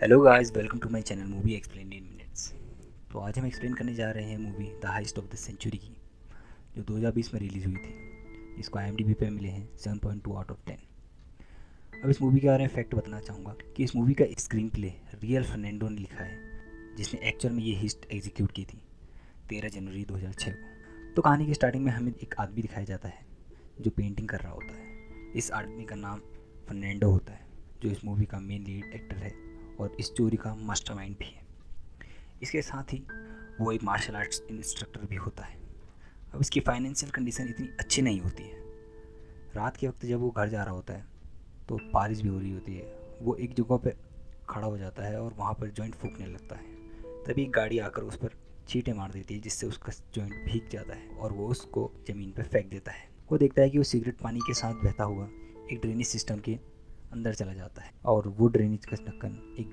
Hello guys, welcome to my channel movie explain in minutes. तो आज हम explain करने जा रहे हैं movie the heist of the century की, जो 2020 में रिलीज़ हुई थी। इसको IMDb पे मिले हैं 7.2 आउट ऑफ 10। अब इस मूवी के बारे में फैक्ट बताना चाहूँगा कि इस मूवी का स्क्रीन प्ले रियल फर्नांडो ने लिखा है, जिसने एक्चुअल में ये हिस्ट एग्जीक्यूट की थी 13 जनवरी 2006 को। तो कहानी की स्टार्टिंग में हमें एक आदमी दिखाया जाता है जो पेंटिंग कर रहा होता है। इस आदमी का नाम फर्नांडो होता है, जो इस मूवी का मेन लीड एक्टर है और इस चोरी का मास्टरमाइंड भी है। इसके साथ ही वो एक मार्शल आर्ट्स इंस्ट्रक्टर भी होता है। अब इसकी फाइनेंशियल कंडीशन इतनी अच्छी नहीं होती है। रात के वक्त जब वो घर जा रहा होता है तो बारिश भी हो रही होती है। वो एक जगह पे खड़ा हो जाता है और वहाँ पर जॉइंट फूकने लगता है। तभी एक गाड़ी आकर उस पर चींटे मार देती है, जिससे उसका जॉइंट भीग जाता है और वो उसको ज़मीन पर फेंक देता है। वो देखता है कि वो सिगरेट पानी के साथ बहता हुआ एक ड्रेनेज सिस्टम के अंदर चला जाता है और वो ड्रेनेज का ढक्कन एक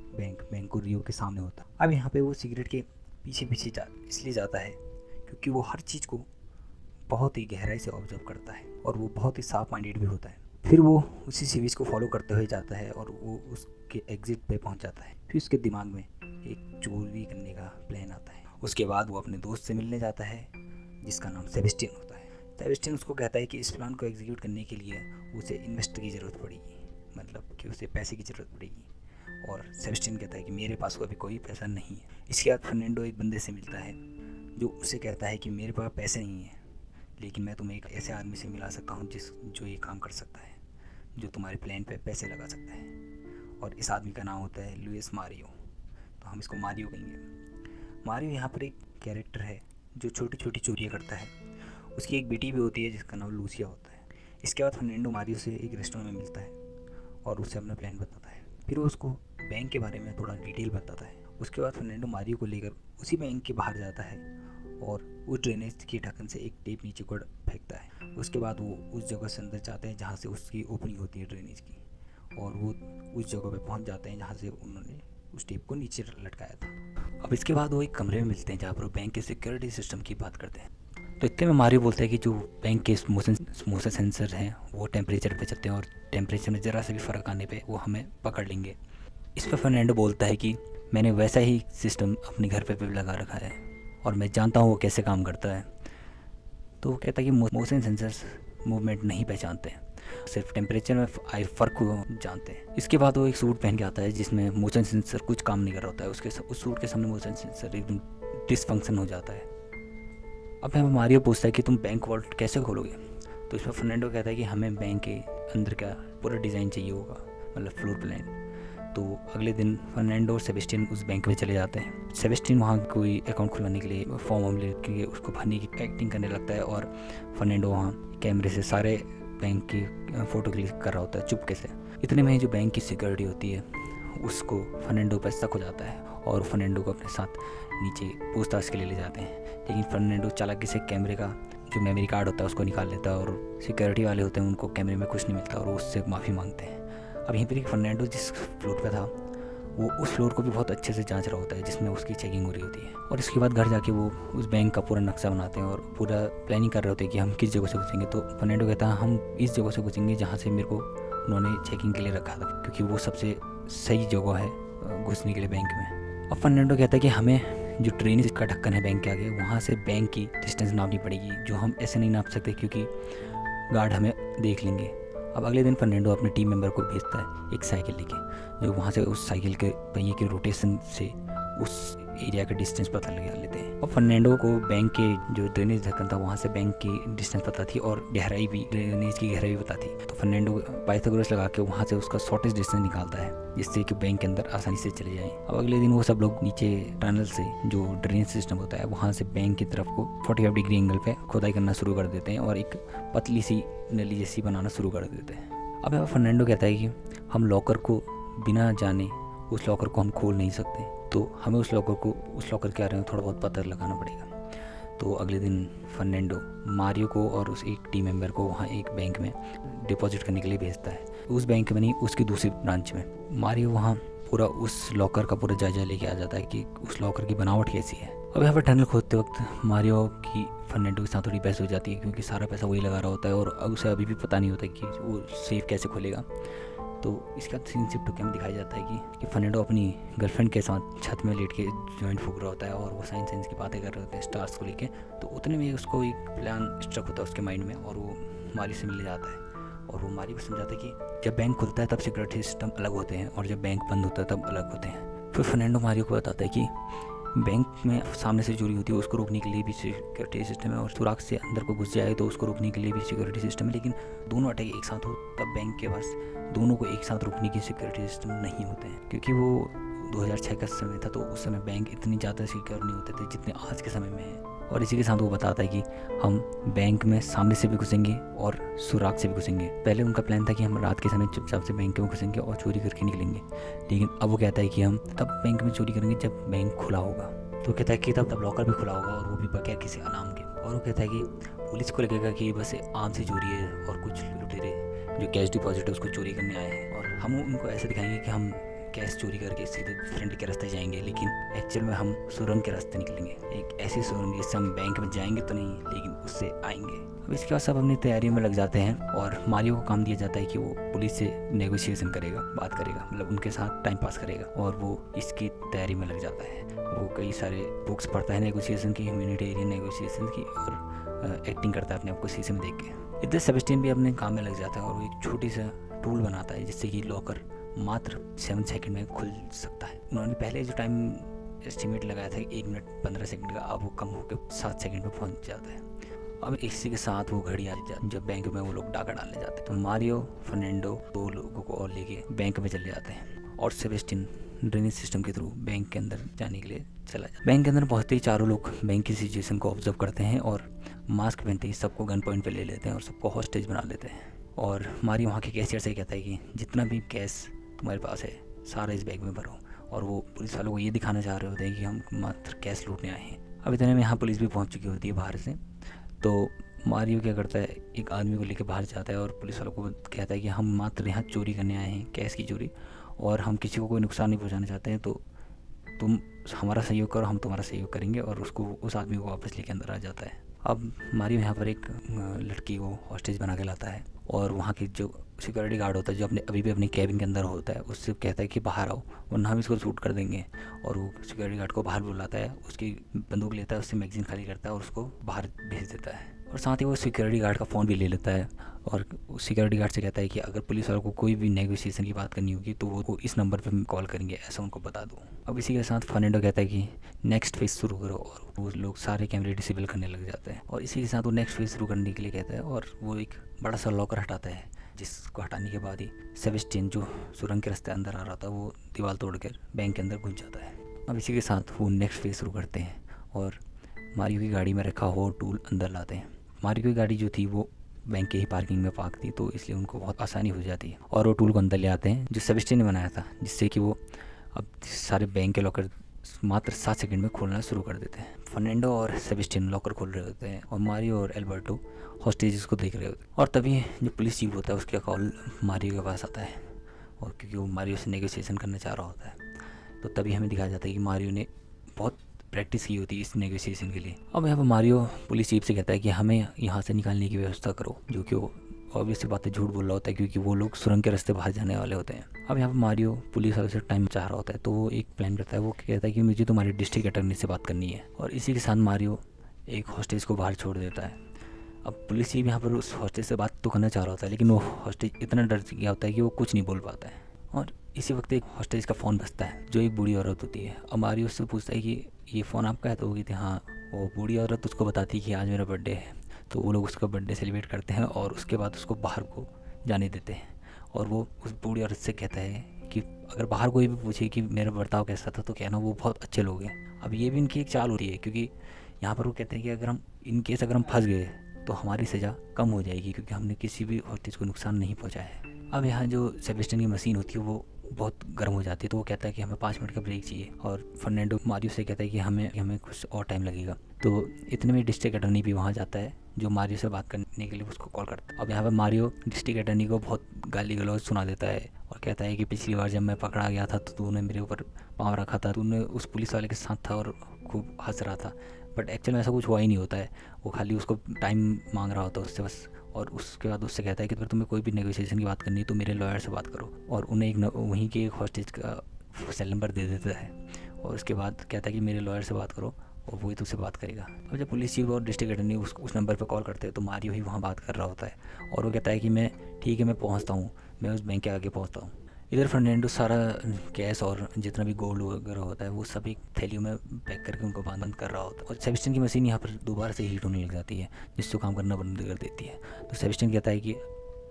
बैंक रियो के सामने होता है। अब यहाँ पे वो सिगरेट के पीछे पीछे इसलिए जाता है क्योंकि वो हर चीज़ को बहुत ही गहराई से ऑब्जर्व करता है और वो बहुत ही साफ माइंडेड भी होता है। फिर वो उसी सीरीज को फॉलो करते हुए जाता है और वो उसके एग्जिट पे पहुंच जाता है। फिर उसके दिमाग में एक चोरी करने का प्लान आता है। उसके बाद वो अपने दोस्त से मिलने जाता है, जिसका नाम सेबेस्टियन होता है। सेबेस्टियन उसको कहता है कि इस प्लान को एग्जीक्यूट करने के लिए उसे इन्वेस्टर की ज़रूरत पड़ेगी, मतलब कि उसे पैसे की ज़रूरत पड़ेगी। और सेबेस्टियन कहता है कि मेरे पास अभी कोई पैसा नहीं है। इसके बाद फर्नांडो एक बंदे से मिलता है जो उसे कहता है कि मेरे पास पैसे नहीं है, लेकिन मैं तुम्हें एक ऐसे आदमी से मिला सकता हूँ जो ये काम कर सकता है, जो तुम्हारे प्लान पे पैसे लगा सकता है। और इस आदमी का नाम होता है लुइस मारियो। तो हम इसको मारियो कहेंगे। मारियो यहाँ पर एक कैरेक्टर है जो छोटी छोटी चोरियाँ करता है। उसकी एक बेटी भी होती है जिसका नाम लूसिया होता है। इसके बाद फर्नांडो मारियो से एक रेस्टोरेंट में मिलता है और उससे अपना प्लान बताता है। फिर वो उसको बैंक के बारे में थोड़ा डिटेल बताता है। उसके बाद फर्नांडो मारियो को लेकर उसी बैंक के बाहर जाता है और उस ड्रेनेज के ढक्कन से एक टेप नीचे को फेंकता है। उसके बाद वो उस जगह से अंदर जाते हैं जहाँ से उसकी ओपनिंग होती है ड्रेनेज की, और वो उस जगह पे पहुँच जाते हैं जहाँ से उन्होंने उस टेप को नीचे लटकाया था। अब इसके बाद वो एक कमरे में मिलते हैं जहाँ पर वो बैंक के सिक्योरिटी सिस्टम की बात करते हैं। तो इतने में मारियो बोलता है कि जो बैंक के मोशन सेंसर हैं वो टेम्परेचर पे चलते हैं और टेम्परेचर में ज़रा सा भी फ़र्क आने पे वो हमें पकड़ लेंगे। इस पर फर्नांडो बोलता है कि मैंने वैसा ही सिस्टम अपने घर पे भी लगा रखा है और मैं जानता हूँ वो कैसे काम करता है। तो वो कहता है कि मोशन सेंसर्स मूवमेंट नहीं पहचानते, सिर्फ टेम्परेचर में आए फ़र्क को जानते हैं। इसके बाद वो एक सूट पहन के आता है जिसमें मोशन सेंसर कुछ काम नहीं कर रहा होता है। उस सूट के सामने मोशन सेंसर एकदम डिसफंक्शन हो जाता है। अब हमें मारियो पूछता है कि तुम बैंक वॉल्ट कैसे खोलोगे। तो इस पर फर्नांडो कहता है कि हमें बैंक के अंदर का पूरा डिज़ाइन चाहिए होगा, मतलब फ्लोर प्लान। तो अगले दिन फर्नांडो और सेबेस्टियन उस बैंक में चले जाते हैं। सेबेस्टियन वहाँ कोई अकाउंट खुलवाने के लिए फॉर्म लेके उसको भरने की एक्टिंग करने लगता है और फर्नांडो वहाँ कैमरे से सारे बैंक की फ़ोटो क्लिक कर रहा होता है चुपके से। इतने में जो बैंक की सिक्योरिटी होती है उसको फर्नांडो पर शक हो जाता है और फर्नांडो को अपने साथ नीचे पूछताछ के लिए ले जाते हैं। लेकिन फर्नांडो चालाकी से कैमरे का जो मेमोरी कार्ड होता है उसको निकाल लेता है और सिक्योरिटी वाले होते हैं उनको कैमरे में कुछ नहीं मिलता और वो उससे माफ़ी मांगते हैं। अब यहीं पर फर्नांडो जिस फ्लोर पे था वो उस फ्लोर को भी बहुत अच्छे से जांच रहा होता है जिसमें उसकी चेकिंग हो रही होती है। और इसके बाद घर जाके वो उस बैंक का पूरा नक्शा बनाते हैं और पूरा प्लानिंग कर रहे होते हैं कि हम किस जगह से घुसेंगे। तो फर्नांडो कहता है हम इस जगह से घुसेंगे जहाँ से मेरे को उन्होंने चेकिंग के लिए रखा था, क्योंकि वो सबसे सही जगह है घुसने के लिए बैंक में। अब फर्नांडो कहता है कि हमें जो ड्रेनेज का ढक्कन है बैंक के आगे वहाँ से बैंक की डिस्टेंस नापनी पड़ेगी, जो हम ऐसे नहीं नाप सकते क्योंकि गार्ड हमें देख लेंगे। अब अगले दिन फर्नांडो अपने टीम मेंबर को भेजता है एक साइकिल लेके, जो वहाँ से उस साइकिल के पहिए के रोटेशन से उस एरिया का डिस्टेंस पता लगा लेते हैं। और फर्नांडो को बैंक के जो ड्रेनेज ढक्कन था वहाँ से बैंक की डिस्टेंस पता थी और गहराई भी, ड्रेनेज की गहराई भी पता थी। तो फर्नांडो पाइथागोरस लगा के वहाँ से उसका शॉर्टेस्ट डिस्टेंस निकालता है जिससे कि बैंक के अंदर आसानी से चले जाएँ। अब अगले दिन वो सब लोग नीचे टनल से जो ड्रेनेज सिस्टम होता है वहाँ से बैंक की तरफ को 45 डिग्री एंगल पे खोदाई करना शुरू कर देते हैं और एक पतली सी नली जैसी बनाना शुरू कर देते हैं। अब यहाँ फर्नांडो कहता है कि हम लॉकर को बिना जाने उस लॉकर को हम खोल नहीं सकते, तो हमें उस लॉकर के बारे में थोड़ा बहुत पता लगाना पड़ेगा। तो अगले दिन फर्नांडो मारियो को और उस एक टीम मेंबर को वहाँ एक बैंक में डिपॉजिट करने के लिए भेजता है। उस बैंक में नहीं, उसकी दूसरी ब्रांच में। मारियो वहाँ पूरा उस लॉकर का पूरा जायजा लेके आ जाता है कि उस लॉकर की बनावट कैसी है। अब यहाँ पर टनल खोदते वक्त मारियो की फर्नांडो के साथ थोड़ी बहस हो जाती है क्योंकि सारा पैसा वही लगा रहा होता है और उसे अभी भी पता नहीं होता कि वो सेफ कैसे खोलेगा। तो इसका सीन शिफ्ट होकर हमें दिखाया जाता है कि फर्नांडो अपनी गर्लफ्रेंड के साथ छत में लेट के जॉइंट फूक रहा होता है और वो साइंस की बातें कर रहे होते हैं स्टार्स को लेके। तो उतने में उसको एक प्लान स्ट्रक होता है उसके माइंड में और वो मारियो से मिलने जाता है और वो मारियो को समझाता है कि जब बैंक खुलता है तब सिक्योरिटी सिस्टम अलग होते हैं और जब बैंक बंद होता है तब अलग होते हैं। फिर फर्नांडो मारियो को बताता है कि बैंक में सामने से चोरी होती है उसको रोकने के लिए भी सिक्योरिटी सिस्टम है और सुराग से अंदर को घुस जाए तो उसको रोकने के लिए भी सिक्योरिटी सिस्टम है, लेकिन दोनों अटैक एक साथ हो तब बैंक के पास दोनों को एक साथ रोकने की सिक्योरिटी सिस्टम नहीं होते हैं, क्योंकि वो 2006 का समय था तो उस समय बैंक इतनी ज़्यादा सिक्योर नहीं होते थे जितने आज के समय में है। और इसी के साथ वो बताता है कि हम बैंक में सामने से भी घुसेंगे और सुराग से भी घुसेंगे। पहले उनका प्लान था कि हम रात के समय चुपचाप से बैंक में घुसेंगे और चोरी करके निकलेंगे, लेकिन अब वो कहता है कि हम तब बैंक में चोरी करेंगे जब बैंक खुला होगा। तो कहता है कि तब लॉकर भी खुला होगा और वो भी बगैर किसी अलार्म के। और वो कहता है कि पुलिस को लगेगा कि बस आम से चोरी है और कुछ लुटेरे जो कैश डिपॉजिट है उसको चोरी करने आए हैं, और हम उनको ऐसे दिखाएंगे कि हम कैश चोरी करके सीधे फ्रंट के रास्ते जाएंगे, लेकिन एक्चुअल में हम सुरंग के रास्ते निकलेंगे, एक ऐसी सुरंग जिससे हम बैंक में जाएंगे तो नहीं लेकिन उससे आएंगे। अब इसके बाद सब अपनी तैयारियों में लग जाते हैं और मारियो को काम दिया जाता है कि वो पुलिस से नेगोशिएशन करेगा, बात करेगा, मतलब उनके साथ टाइम पास करेगा, और वो इसकी तैयारी में लग जाता है। वो कई सारे बुक्स पढ़ता है नेगोशिएशन की, ह्यूमैनिटेरियन नेगोशिएशन की, और एक्टिंग करता है अपने आप को शीशे में देख के। इधर सेबेस्टियन भी अपने काम में लग जाता है और वो एक छोटी सा टूल बनाता है जिससे कि लॉकर मात्र 7 सेकंड में खुल सकता है। उन्होंने पहले जो टाइम एस्टिमेट लगाया था 1 मिनट 15 सेकंड का, अब वो कम होकर 7 सेकंड में पहुंच जाता है। अब इसी के साथ वो घड़ी आ जाती है जब बैंक में वो लोग डाका डालने जाते हैं। तो मारियो फर्नांडो 2 लोगों को और लेके बैंक में चले जाते हैं और सेबेस्टियन ड्रेनेज सिस्टम के थ्रू बैंक के अंदर जाने के लिए चला जाता है। बैंक के अंदर पहुंचते ही चारों लोग बैंक की सिचुएशन को ऑब्जर्व करते हैं और मास्क पहनते ही सबको गन पॉइंट पे ले लेते हैं और सबको हॉस्टेज बना लेते हैं। और मारियो वहाँ के कैशियर से कहता है कि जितना भी कैश तुम्हारे पास है सारा इस बैग में भरो, और वो पुलिस वालों को ये दिखाना चाह रहे होते हैं कि हम मात्र कैश लूटने आए हैं। अब इतने में यहाँ पुलिस भी पहुँच चुकी होती है बाहर से। तो मारियो क्या करता है, एक आदमी को लेकर बाहर जाता है और पुलिस वालों को कहता है कि हम मात्र यहाँ चोरी करने आए हैं, कैश की चोरी, और हम किसी को कोई नुकसान नहीं पहुँचाना चाहते हैं, तो तुम हमारा सहयोग करो, हम तुम्हारा सहयोग करेंगे। और उसको उस आदमी को वापस लेके अंदर आ जाता है। अब मारियो यहाँ पर एक लड़की को हॉस्टेज बना के लाता है और वहाँ की जो सिक्योरिटी गार्ड होता है जो अभी भी अपने कैबिन के अंदर होता है उससे कहता है कि बाहर आओ वरना हम इसको शूट कर देंगे। और वो सिक्योरिटी गार्ड को बाहर बुलाता है, उसकी बंदूक लेता है, उससे मैगजीन खाली करता है और उसको बाहर भेज देता है। और साथ ही वो सिक्योरिटी गार्ड का फ़ोन भी ले लेता है और सिक्योरिटी गार्ड से कहता है कि अगर पुलिस वालों को कोई भी नेगोशिएशन की बात करनी होगी तो वो इस नंबर पर कॉल करेंगे, ऐसा उनको बता दो। अब इसी के साथ फर्नांडो कहता है कि नेक्स्ट फेज शुरू करो, और वो लोग सारे कैमरे डिसेबल करने लग जाते हैं। और इसी के साथ वो नेक्स्ट फेज शुरू करने के लिए कहता है और वो एक बड़ा सा लॉकर हटाता है, जिसको हटाने के बाद ही सेबेस्टियन जो सुरंग के रास्ते अंदर आ रहा था वो दीवार तोड़कर बैंक के अंदर घुस जाता है। अब इसी के साथ वो नेक्स्ट फेज शुरू करते हैं और मारियो की गाड़ी में रखा हुआ टूल अंदर लाते हैं। मारियो की गाड़ी जो थी वो बैंक के ही पार्किंग में पार्क थी, तो इसलिए उनको बहुत आसानी हो जाती है और वो टूल को अंदर ले आते हैं जो सेबेस्टियन ने बनाया था, जिससे कि वो अब सारे बैंक के लॉकर मात्र 7 सेकंड में खोलना शुरू कर देते हैं। फर्नांडो और सेबेस्टियन लॉकर खोल रहे होते हैं और मारियो और एल्बर्टो हॉस्टेजेस को देख रहे होते हैं। और तभी जो पुलिस चीफ होता है उसका कॉल मारियो के पास आता है, और क्योंकि वो मारियो से नेगोशिएशन करना चाह रहा होता है, तो तभी हमें दिखाया जाता है कि मारियो ने बहुत प्रैक्टिस की होती है इस नेगोशिएशन के लिए। अब यहाँ पर मारियो पुलिस चीफ से कहता है कि हमें यहाँ से निकालने की व्यवस्था करो, जो कि वो ऑब्वियसली बात है झूठ बोल रहा होता है क्योंकि वो लोग सुरंग के रास्ते बाहर जाने वाले होते हैं। अब यहाँ पर मारियो पुलिस वाले से टाइम चाह रहा होता है, तो वो एक प्लान करता है। वो कहता है कि मुझे तुम्हारी डिस्ट्रिक्ट अटॉर्नी से बात करनी है, और इसी के साथ मारियो एक हॉस्टेज को बाहर छोड़ देता है। अब पुलिस चीफ यहाँ पर उस हॉस्टेज से बात तो करना चाह रहा होता है, लेकिन वो हॉस्टेज इतना डर गया होता है कि वो कुछ नहीं बोल पाता है। और इसी वक्त एक हॉस्टेज का फ़ोन बजता है जो एक बूढ़ी औरत होती है। अब मारियो उससे पूछता है कि ये फ़ोन आपका है, तो वो कहती है हाँ। वो बूढ़ी औरत उसको बताती है कि आज मेरा बर्थडे है, तो वो लोग उसका बर्थडे सेलिब्रेट करते हैं और उसके बाद उसको बाहर को जाने देते हैं। और वो उस बूढ़ी औरत से कहता है कि अगर बाहर कोई भी पूछे कि मेरा बर्ताव कैसा था तो कहना वो बहुत अच्छे लोग हैं। अब ये भी इनकी एक चाल होती है, क्योंकि यहाँ पर वो कहते हैं कि अगर हम फंस गए तो हमारी सज़ा कम हो जाएगी, क्योंकि हमने किसी भी हॉस्टेज को नुकसान नहीं पहुँचाया है। अब यहाँ जो सेबेस्टियन की मशीन होती है वो बहुत गर्म हो जाती है, तो वो कहता है कि हमें 5 मिनट का ब्रेक चाहिए, और फर्नांडो मारियो से कहता है कि हमें कुछ और टाइम लगेगा। तो इतने में डिस्ट्रिक्ट अटॉर्नी भी वहाँ जाता है जो मारियो से बात करने के लिए उसको कॉल करता है। अब यहाँ पर मारियो डिस्ट्रिक्ट अटॉर्नी को बहुत गाली गलौज सुना देता है और कहता है कि पिछली बार जब मैं पकड़ा गया था तो तूने मेरे ऊपर पाँव रखा था, तूने उस पुलिस वाले के साथ था और खूब हंस रहा था, बट एक्चुअल में ऐसा कुछ हुआ ही नहीं होता है। वो खाली उसको टाइम मांग रहा होता है उससे, बस और उसके बाद उससे कहता है कि अगर तुम्हें कोई भी नेगोशिएशन की बात करनी है तो मेरे लॉयर से बात करो, और उन्हें वहीं के एक हॉस्टेज का सेल नंबर दे देता है। और उसके बाद कहता है कि मेरे लॉयर से बात करो और वही तुझसे बात करेगा। अब जब पुलिस चीफ और डिस्ट्रिक्ट अटर्नी उस नंबर पर कॉल करते हैं तो मारियो ही वहाँ बात कर रहा होता है और वो कहता है कि मैं ठीक है, मैं पहुँचता हूँ, मैं उस बैंक के आगे पहुँचता हूँ। इधर फर्नांडो सारा कैश और जितना भी गोल्ड वगैरह होता है वो सब एक थैलियों में पैक करके उनको बंद कर रहा होता है। और सेबेस्टियन की मशीन यहाँ पर दोबारा से हीट होने लग जाती है, जिससे काम करना बंद कर देती है। तो सेबेस्टियन कहता है कि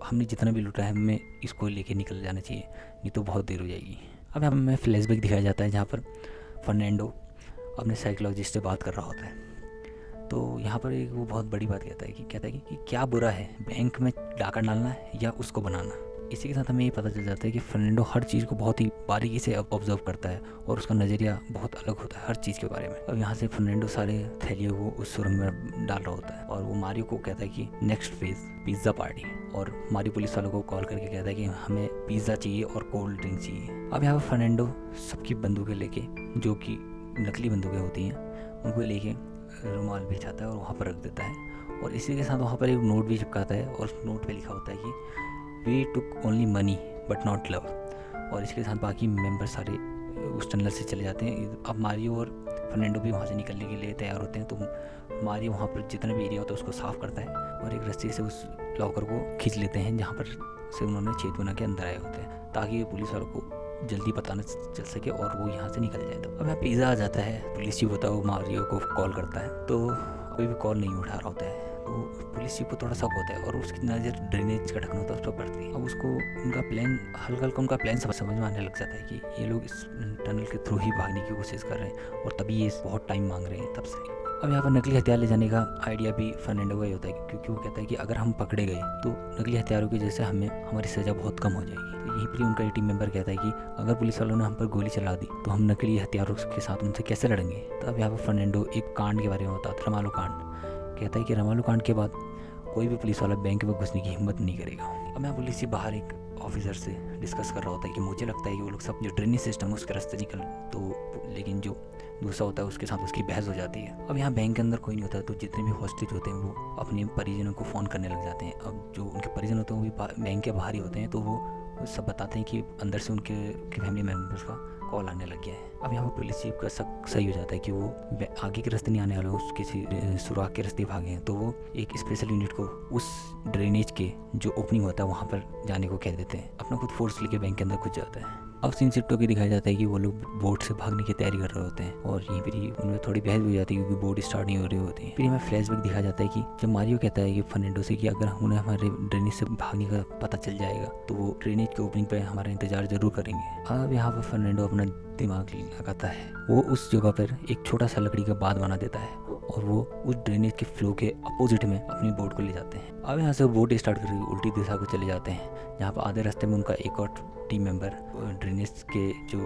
हमने जितना भी लूटा है हमें इसको लेके निकल जाना चाहिए, नहीं तो बहुत देर हो जाएगी। अब यहाँ हमें फ्लैशबैक दिखाया जाता है जहाँ पर फर्नांडो अपने साइकोलॉजिस्ट से बात कर रहा होता है। तो यहाँ पर एक वो बहुत बड़ी बात कहता है कि क्या बुरा है, बैंक में डाका डालना है या उसको बनाना। इसी के साथ हमें ये पता चल जाता है कि फर्नांडो हर चीज़ को बहुत ही बारीकी से ऑब्जर्व करता है और उसका नज़रिया बहुत अलग होता है हर चीज़ के बारे में। अब यहाँ से फर्नांडो सारे थैलियों को उस सुरंग में डाल रहा होता है और वो मारियो को कहता है कि नेक्स्ट फेज पिज़्ज़ा पार्टी, और मारियो पुलिस वालों को कॉल करके कहता है कि हमें पिज़्ज़ा चाहिए और कोल्ड ड्रिंक चाहिए। अब यहाँ पर फर्नांडो सबकी बंदूकें लेके, जो कि नकली बंदूकें होती हैं, उनको लेके रुमाल भी जाता है और वहाँ पर रख देता है। और इसी के साथ वहाँ पर एक नोट भी चिपकाता है और उस नोट पे लिखा होता है कि we took only money but not love. और इसके साथ बाकी मेंबर सारे उस टनल से चले जाते हैं। अब मारियो और फर्नांडो भी वहाँ से निकलने के लिए तैयार होते हैं। तो मारियो वहाँ पर जितना भी एरिया होता है उसको साफ़ करता है और एक रस्सी से उस लॉकर को खींच लेते हैं जहाँ पर से उन्होंने छेद बना के अंदर आए होते हैं, ताकि पुलिस वालों को जल्दी पता न चल सके और वो यहाँ से निकल जाए। तो अब यहाँ पिज़्ज़ा आ जाता है, पुलिस चीफ होता है वो मारियो को कॉल करता है तो कोई भी कॉल नहीं उठा रहा होता है। तो पुलिस चीफ को थोड़ा शक होता है और उसकी नज़र ड्रेनेज का ढक्कन होता है उस पर पड़ती है। अब उसको उनका प्लान हल्का उनका प्लान समझ में आने लग जाता है कि ये लोग इस टनल के थ्रू ही भागने की कोशिश कर रहे हैं और तभी ये बहुत टाइम मांग रहे हैं तब से। अब यहाँ पर नकली हथियार ले जाने का आइडिया भी फर्नांडो का ही होता है, क्योंकि वो कहता है कि अगर हम पकड़े गए तो नकली हथियारों की वजह से हमारी सज़ा बहुत कम हो जाएगी। तो यहीं पर उनका टीम मेंबर कहता है कि अगर पुलिस वालों ने हम पर गोली चला दी तो हम नकली हथियारों के साथ उनसे कैसे लड़ेंगे। तो अब यहाँ पर फर्नांडो एक कांड के बारे में बताता है, रमालो कांड। कहता है कि रमालो कांड के बाद कोई भी पुलिस वाला बैंक में घुसने की हिम्मत नहीं करेगा। अब मैं पुलिस से बाहर एक ऑफिसर से डिस्कस कर रहा होता है कि मुझे लगता है कि वो लोग सब जो ड्रेनेज सिस्टम है उसके रास्ते निकल, तो लेकिन जो दूसरा होता है उसके साथ उसकी बहस हो जाती है। अब यहाँ बैंक के अंदर कोई नहीं होता तो जितने भी हॉस्टेज होते हैं वो अपने परिजनों को फ़ोन करने लग जाते हैं। अब जो उनके परिजन होते हैं वो भी बैंक के बाहर ही होते हैं, तो वो सब बताते हैं कि अंदर से उनके फैमिली मेम्बर्स का कॉल आने लग गया है। अब यहाँ पर पुलिस चीफ का शक सही हो जाता है कि वो आगे के रास्ते नहीं आने वाले, उस किसी सुराग के रास्ते भागे हैं। तो वो एक स्पेशल यूनिट को उस ड्रेनेज के जो ओपनिंग होता है वहाँ पर जाने को कह देते हैं। अपना खुद फोर्स लेके बैंक के अंदर घुस जाता है। अब सीन शिफ्ट होकर दिखाया जाता है कि वो लोग बोट से भागने की तैयारी कर रहे होते हैं और यहीं पर ही उनमें थोड़ी बहस हो जाती है क्योंकि बोट स्टार्ट नहीं हो रही होती है। फिर हमें फ्लैशबैक दिखाया जाता है कि जब मारियो कहता है कि फर्नांडो से कि अगर उन्हें हमारे ड्रेनेज से भागने का पता चल जाएगा तो वो ड्रेनेज के ओपनिंग पे हमारा इंतजार जरूर करेंगे। अब यहाँ पर फर्नांडो अपना दिमाग लगाता है, वो उस जगह पर एक छोटा सा लकड़ी का बांध बना देता है और वो उस ड्रेनेज के फ्लो के अपोजिट में अपनी बोट को ले जाते हैं। अब यहाँ से बोट स्टार्ट करके उल्टी दिशा को चले जाते हैं, जहाँ पर आधे रास्ते में उनका एक और टीम मेंबर ड्रेनेज के जो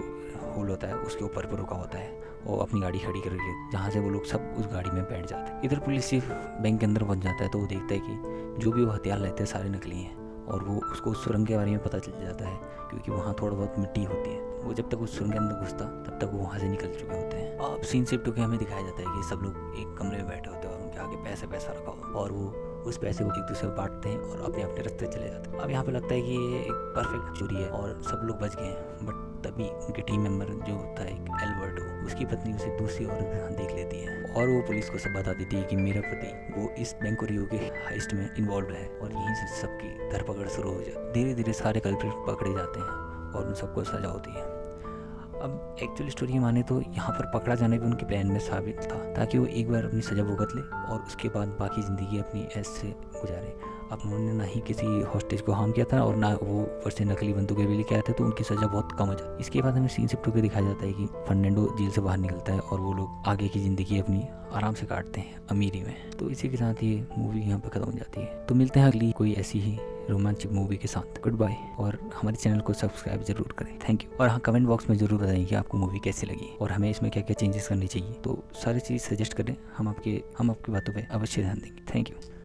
होल होता है उसके ऊपर पर रुका होता है और अपनी गाड़ी खड़ी करके, जहाँ से वो लोग सब उस गाड़ी में बैठ जाते हैं। इधर पुलिस चीफ बैंक के अंदर पहुँच जाता है तो वो देखता है कि जो भी वो हथियार लेते हैं सारे नकली हैं और वो उसको उस सुरंग के बारे में पता चल जाता है क्योंकि वहाँ थोड़ा बहुत मिट्टी होती है। वो जब तक उस सुरंग के अंदर घुसता तब तक वो वहाँ से निकल चुके होते हैं। अब सीन शिफ्ट होकर हमें दिखाया जाता है कि सब लोग एक कमरे में बैठे होते हैं और उनके आगे पैसा रखा हो और वो उस पैसे को एक दूसरे को बांटते हैं और अपने अपने रास्ते चले जाते हैं। अब यहाँ पे लगता है कि ये एक परफेक्ट चोरी है और सब लोग बच गए हैं, बट तभी उनके टीम मेंबर जो होता है एल्बर्टो, उसकी पत्नी उसे दूसरी औरत देख लेती है और वो पुलिस को सब बता देती है कि मेरा पति वो इस बैंक रियो के हाइस्ट में इन्वॉल्व है और यहीं से सबकी धरपकड़ शुरू हो जाती है। धीरे धीरे सारे कल्प्रिट पकड़े जाते हैं और उन सबको सजा होती है। अब एक्चुअल स्टोरी माने तो यहाँ पर पकड़ा जाना भी उनके प्लान में साबित था ताकि वो एक बार अपनी सज़ा भुगत ले और उसके बाद बाकी ज़िंदगी अपनी ऐसे गुजारे। अब उन्होंने ना ही किसी हॉस्टेज को हार्म किया था और ना वो ऊपर से नकली बंदूकें भी लेके आए थे, तो उनकी सज़ा बहुत कम हो जाती। इसके बाद हमें सीन शिफ्ट होकर दिखाया जाता है कि फर्नांडो जेल से बाहर निकलता है और वो लोग आगे की ज़िंदगी अपनी आराम से काटते हैं अमीरी में। तो इसी के साथ ये मूवी यहाँ पर ख़त्म हो जाती है। तो मिलते हैं अगली कोई ऐसी ही रोमांचक मूवी के साथ। गुड बाय और हमारे चैनल को सब्सक्राइब जरूर करें। Thank you. और हाँ, कमेंट बॉक्स में जरूर बताएं कि आपको मूवी कैसी लगी और हमें इसमें क्या क्या चेंजेस करनी चाहिए। तो सारी चीज़ सजेस्ट करें, हम आपकी बातों पे अवश्य ध्यान देंगे। Thank you.